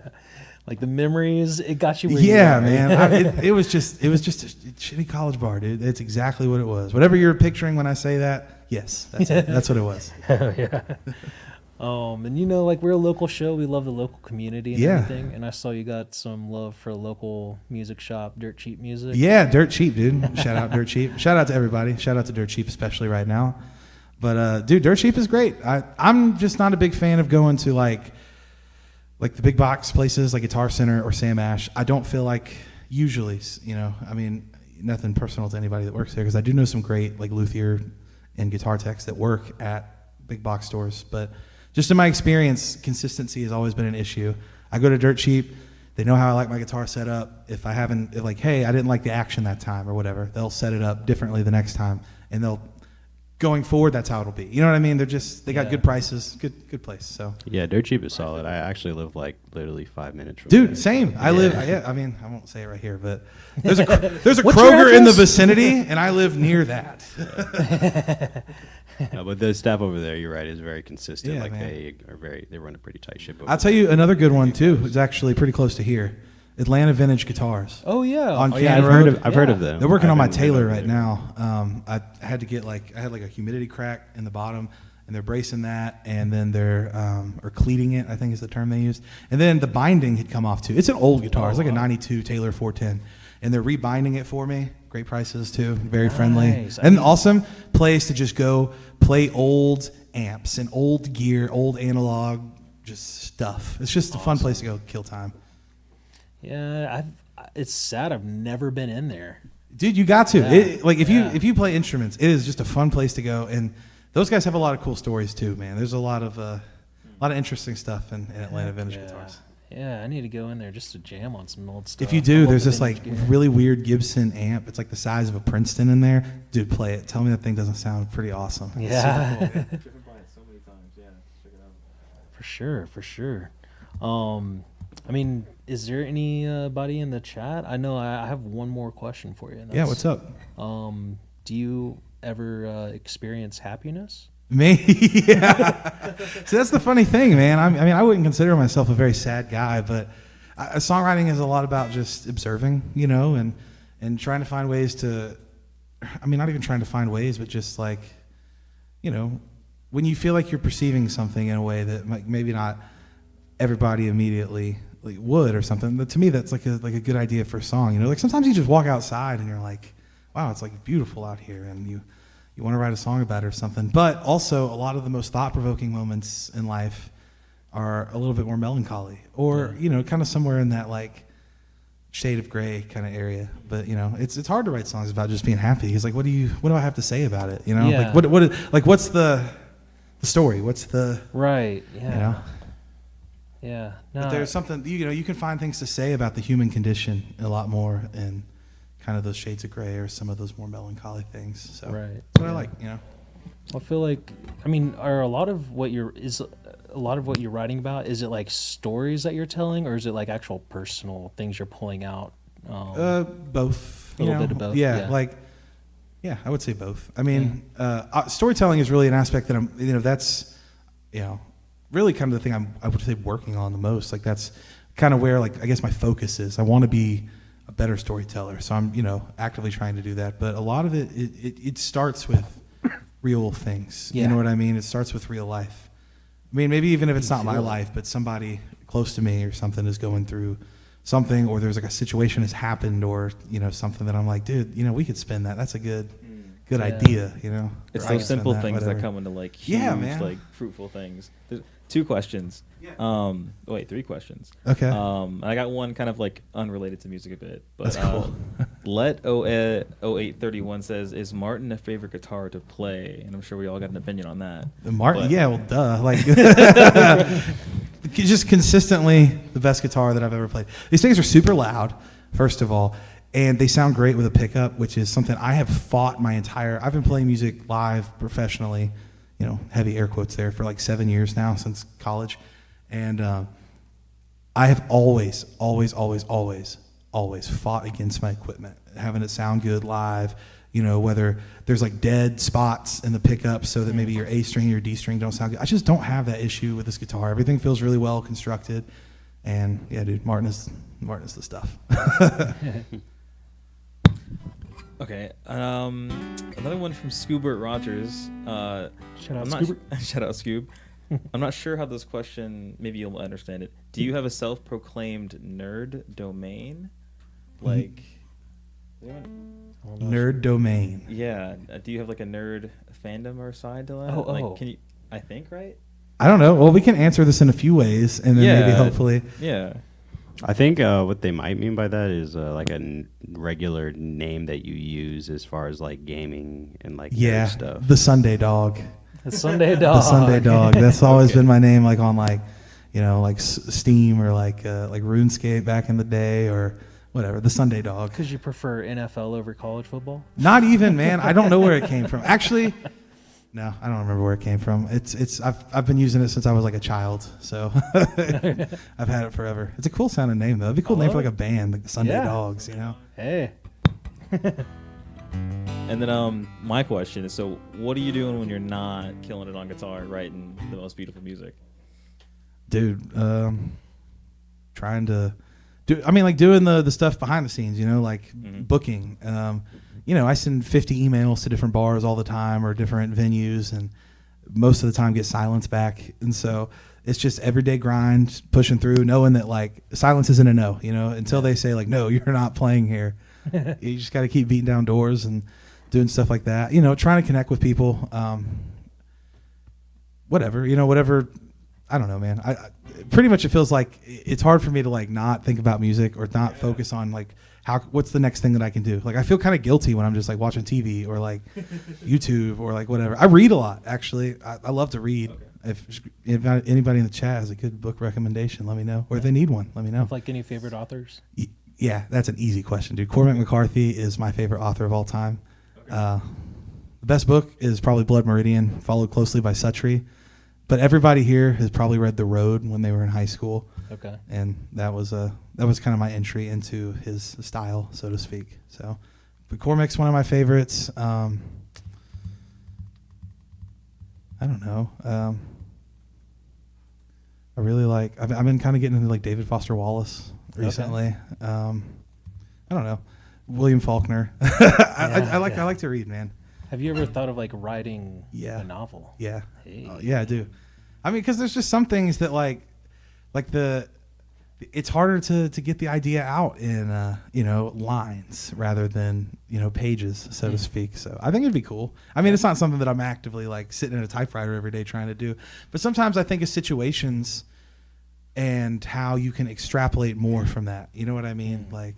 Like the memories, it got you. Yeah, man. It was just a shitty college bar, dude. It's exactly what it was. Whatever you're picturing when I say that, yes, that's it. That's what it was. Yeah. And you know, like, we're a local show. We love the local community and everything. And I saw you got some love for a local music shop, Dirt Cheap Music. Yeah, Dirt Cheap, dude. Shout out Dirt Cheap. Shout out to everybody. Shout out to Dirt Cheap, especially right now. But dude, Dirt Cheap is great. I'm just not a big fan of going to like the big box places like Guitar Center or Sam Ash. I don't feel like usually, you know, I mean, nothing personal to anybody that works there because I do know some great like luthier and guitar techs that work at big box stores, but just in my experience, consistency has always been an issue. I go to Dirt Cheap. They know how I like my guitar set up. If like, hey, I didn't like the action that time or whatever, they'll set it up differently the next time. And going forward, that's how it'll be. You know what I mean? They got good prices, good place. So yeah, Dirt Cheap is solid. I actually live like literally 5 minutes from dude, there. same. I mean, I won't say it right here, but there's a Kroger in the vicinity, and I live near that. No, but the staff over there, you're right, is very consistent. Yeah, like man. they run a pretty tight ship. I'll tell you another good one too. It's actually pretty close to here. Atlanta Vintage Guitars. Oh yeah, on Canton yeah, Road. I've heard of them. They're working on my Taylor right now. I had a humidity crack in the bottom, and they're bracing that, and then they're or cleating it, I think is the term they used. And then the binding had come off too. It's an old guitar. It's like a '92 Taylor 410, and they're rebinding it for me. Great prices too, very friendly, and awesome place to just go play old amps and old gear, old analog, just stuff. It's just a fun place to go kill time. Yeah, it's sad I've never been in there. Dude, you got to. Yeah. If you play instruments, it is just a fun place to go, and those guys have a lot of cool stories too, man. There's a lot of interesting stuff in Atlanta Vintage Guitars. Yeah, I need to go in there just to jam on some old stuff. If you do, there's this like really weird Gibson amp. It's like the size of a Princeton in there. Dude, play it. Tell me that thing doesn't sound pretty awesome. Yeah. Driven by it so many times. Yeah, check it out. For sure. I mean, is there anybody in the chat? I know I have one more question for you. Yeah, what's up? Do you ever experience happiness? Me? Yeah. See, that's the funny thing, man. I mean, I wouldn't consider myself a very sad guy, but songwriting is a lot about just observing, you know, and trying to find ways to, I mean, not even trying to find ways, but just like, you know, when you feel like you're perceiving something in a way that maybe not everybody immediately like would or something, but to me that's like a good idea for a song, you know. Like sometimes you just walk outside and you're like, wow, it's like beautiful out here, and you want to write a song about it or something. But also a lot of the most thought-provoking moments in life are a little bit more melancholy, or you know, kind of somewhere in that like shade of gray kind of area. But you know, it's hard to write songs about just being happy. Because like, what do I have to say about it? You know, like what's the story? What's the right? Yeah. You know. Yeah. No, but there's something, you know, you can find things to say about the human condition a lot more in kind of those shades of gray or some of those more melancholy things. So right. That's what I like, you know. I feel like, I mean, are a lot of what you're writing about, is it like stories that you're telling, or is it like actual personal things you're pulling out? Both. A little bit of both. Yeah, yeah, I would say both. I mean, storytelling is really an aspect that that's, you know, really kind of the thing I would say working on the most. Like that's kind of where like I guess my focus is. I want to be a better storyteller, so I'm actively trying to do that. But a lot of it starts with real things. Yeah. You know what I mean? It starts with real life. I mean, maybe even if it's not my life, but somebody close to me or something is going through something, or there's like a situation has happened, or something that I'm like, dude, we could spin that. That's a good idea. It's Or I those can simple spin things that whatever. come into like huge, man. like fruitful things. There's 2 questions. Wait, 3 questions. Okay. I got one kind of like unrelated to music a bit, but That's cool. Let 0831 says, "Is Martin a favorite guitar to play?" And I'm sure we all got an opinion on that. Martin, But- yeah, well, duh. Like, just consistently the best guitar that I've ever played. These things are super loud, first of all, and they sound great with a pickup, which is something I have fought I've been playing music live professionally, heavy air quotes there, for like 7 years now, since college. And I have always fought against my equipment, having it sound good live, whether there's like dead spots in the pickup so that maybe your A string or your D string don't sound good. I just don't have that issue with this guitar. Everything feels really well constructed. And yeah, dude, Martin is the stuff. Okay. Another one from Scoobert Rogers. Shout out I'm not Scoobert. Shout out Scoob. I'm not sure how this question. Maybe you'll understand it. Do you have a self-proclaimed nerd domain? Like, Nerd domain. yeah. Do you have like a nerd fandom or side to that? Oh, like, oh. can you? I think right. I don't know. Well, we can answer this in a few ways, and then maybe Yeah. hopefully. Yeah. I think what they might mean by that is like a regular name that you use as far as like gaming and like Yeah, nerd stuff. the Sunday dog. The Sunday The dog. Sunday dog. That's always been my name, like on like, like Steam or like RuneScape back in the day or whatever. The Sunday dog. Because you prefer NFL over college football? Not even, man. I don't know where it came from. Actually, no, I don't remember where it came from. I've been using it since I was like a child, so I've had it forever. It's a cool sounding name though. It'd be a cool name for like a band, like the Sunday Yeah. Dogs. Hey. And then my question is, so what are you doing when you're not killing it on guitar, writing the most beautiful music? Dude, trying to doing the stuff behind the scenes, like booking. I send 50 emails to different bars all the time or different venues, and most of the time get silence back. And so it's just everyday grind, pushing through, knowing that like silence isn't a no, until they say like, no, you're not playing here. You just got to keep beating down doors and doing stuff like that. Trying to connect with people. Whatever. I don't know, man. I pretty much it feels like it's hard for me to like not think about music or not focus on like what's the next thing that I can do. Like I feel kind of guilty when I'm just like watching TV or like YouTube or like whatever. I read a lot actually. I love to read. Okay. If anybody in the chat has a good book recommendation, let me know. Or if they need one, let me know. Like any favorite authors? Yeah, that's an easy question, dude. Cormac McCarthy is my favorite author of all time. Okay. The best book is probably Blood Meridian, followed closely by Suttree. But everybody here has probably read The Road when they were in high school. Okay. And that was kind of my entry into his style, so to speak. So, but Cormac's one of my favorites. I don't know. I really like. I've been kind of getting into like David Foster Wallace recently. Okay. I don't know. William Faulkner. I like to read, man. Have you ever thought of like writing a novel? Yeah. Hey. Yeah, I do. I mean, because there's just some things that it's harder to get the idea out in lines rather than pages, so to speak. So I think it'd be cool. I mean, it's not something that I'm actively like sitting at a typewriter every day trying to do, but sometimes I think of situations and how you can extrapolate more from that. You know what I mean? Like.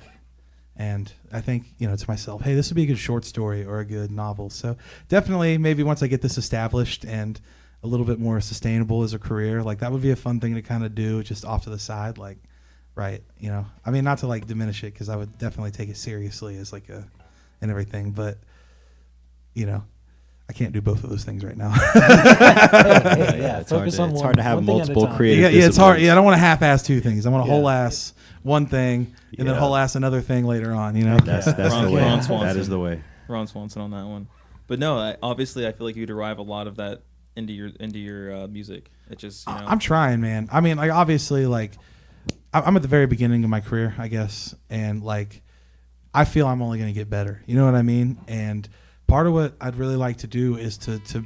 And I think, to myself, hey, this would be a good short story or a good novel. So definitely maybe once I get this established and a little bit more sustainable as a career, like that would be a fun thing to kind of do just off to the side. Like, right. I mean, not to like diminish it because I would definitely take it seriously as like and everything. But, I can't do both of those things right now. Yeah, it's focus on it's one. hard to have one thing at a multiple time. creative Yeah, it's hard. disciplines. Yeah, I don't want to half-ass two things. I want to whole-ass one thing and then Yeah. whole-ass another thing later on, That's the way. Ron Swanson. That is the way. Ron Swanson on that one. But no, obviously I feel like you derive a lot of that into your music? It just I'm trying, man. I mean, like obviously, like I'm at the very beginning of my career, I guess, and like I feel I'm only going to get better. You know what I mean? And part of what I'd really like to do is to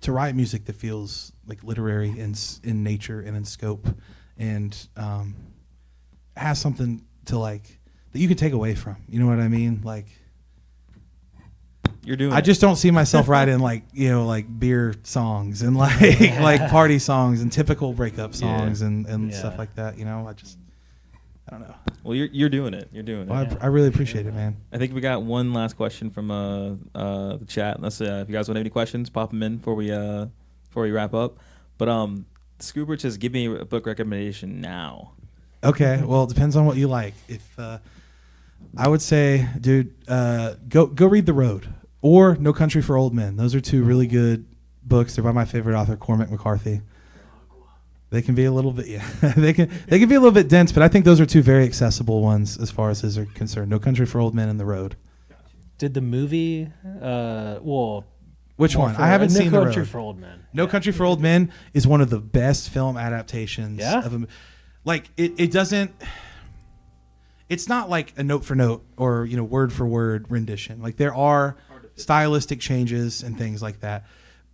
write music that feels like literary in nature and in scope, and has something to like that you can take away from. You know what I mean? Like. You're doing. I just don't see myself writing like like beer songs and like party songs and typical breakup songs and stuff like that. I don't know. Well, you're doing it. You're doing Well, it. I really appreciate it, man. I think we got one last question from the chat. Let's if you guys want any questions, pop them in before we wrap up. But Scoobert says, give me a book recommendation now. Okay, well, it depends on what you like. If I would say, dude, go read The Road or No Country for Old Men. Those are two really good books. They're by my favorite author, Cormac McCarthy. They can be a little bit, they can be a little bit dense, but I think those are two very accessible ones as far as his are concerned. No Country for Old Men and The Road. Did the movie, which one? I haven't seen The Road. No Country for Old Men. No Country for Old Men is one of the best film adaptations of a, like it doesn't. It's not like a note for note or word for word rendition. Like there are stylistic changes and things like that,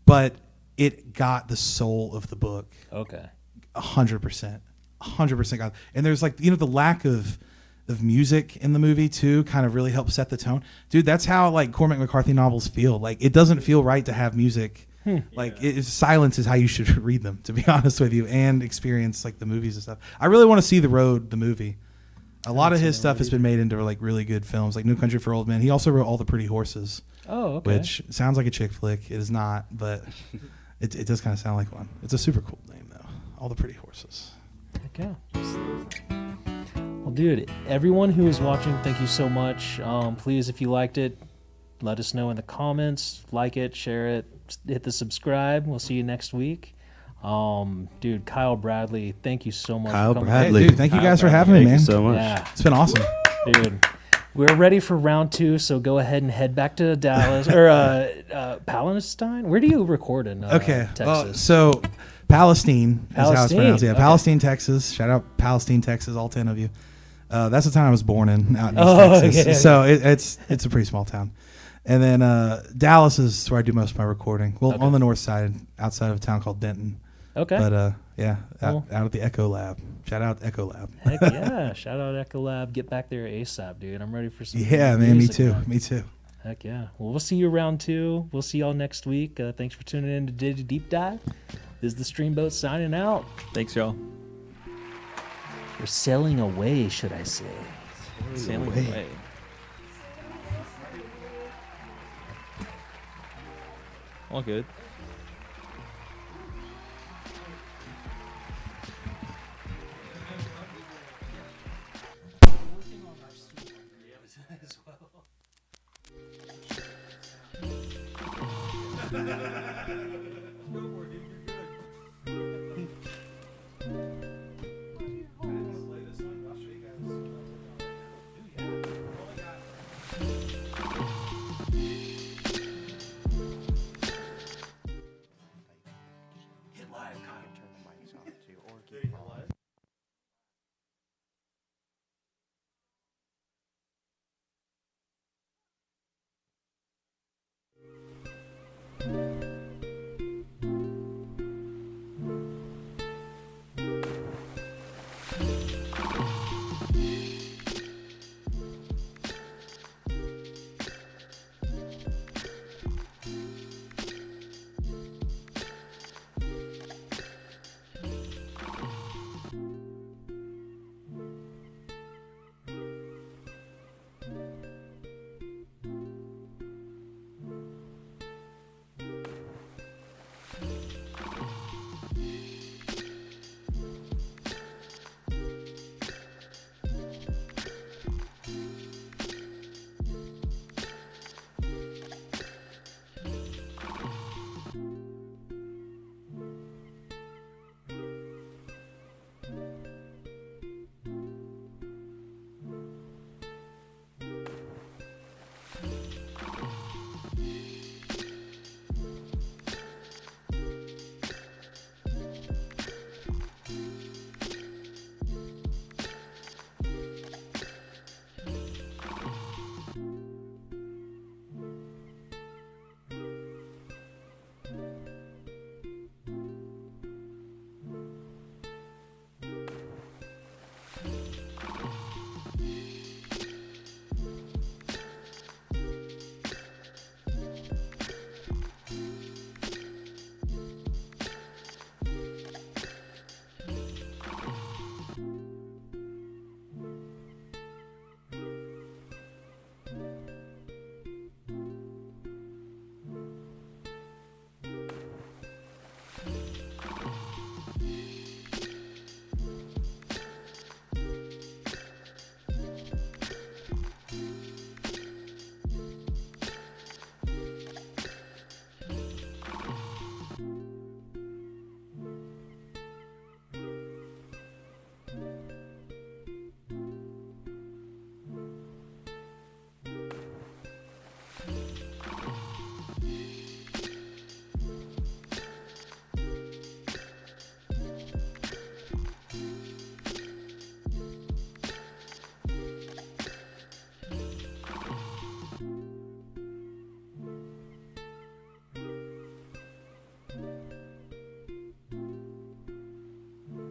but it got the soul of the book. Okay. 100%, 100% got. And there's like the lack of music in the movie too kind of really helps set the tone. Dude, that's how like Cormac McCarthy novels feel. Like it doesn't feel right to have music. Like silence is how you should read them, to be honest with you, and experience like the movies and stuff. I really want to see The Road, the movie. A lot of his stuff has been made into like really good films, like No Country for Old Men. He also wrote All the Pretty Horses. Oh, okay. Which sounds like a chick flick. It is not, but it does kind of sound like one. It's a super cool name though. All the Pretty Horses. Okay. Well, dude, everyone who is watching, thank you so much. Please, if you liked it, let us know in the comments. Like it, share it, hit the subscribe. We'll see you next week. Dude, Kyle Bradley, thank you so much. Kyle for coming. Bradley. Hey, dude, thank you guys for having me, man. Thank you so much. Yeah. It's been awesome. Dude, we're ready for round 2, so go ahead and head back to Dallas or Palestine. Where do you record in Texas? Well, so Palestine is how it's pronounced. Yeah, okay. Palestine, Texas. Shout out Palestine, Texas, all 10 of you. That's the town I was born in, out in East Texas. Okay. So it's a pretty small town. And then Dallas is where I do most of my recording. Well, on the north side, outside of a town called Denton. Okay. But Cool. out at the Echo Lab. Shout out Echo Lab. Heck yeah. Shout out Echo Lab. Get back there ASAP, dude. I'm ready for some Yeah, man, me music, too. man. Me too. Heck yeah. Well, we'll see you round 2. We'll see y'all next week. Thanks for tuning in to Ditty Deep Dive. This is the Streamboat signing out. Thanks, y'all. We're sailing away, should I say. Sailing away. All good.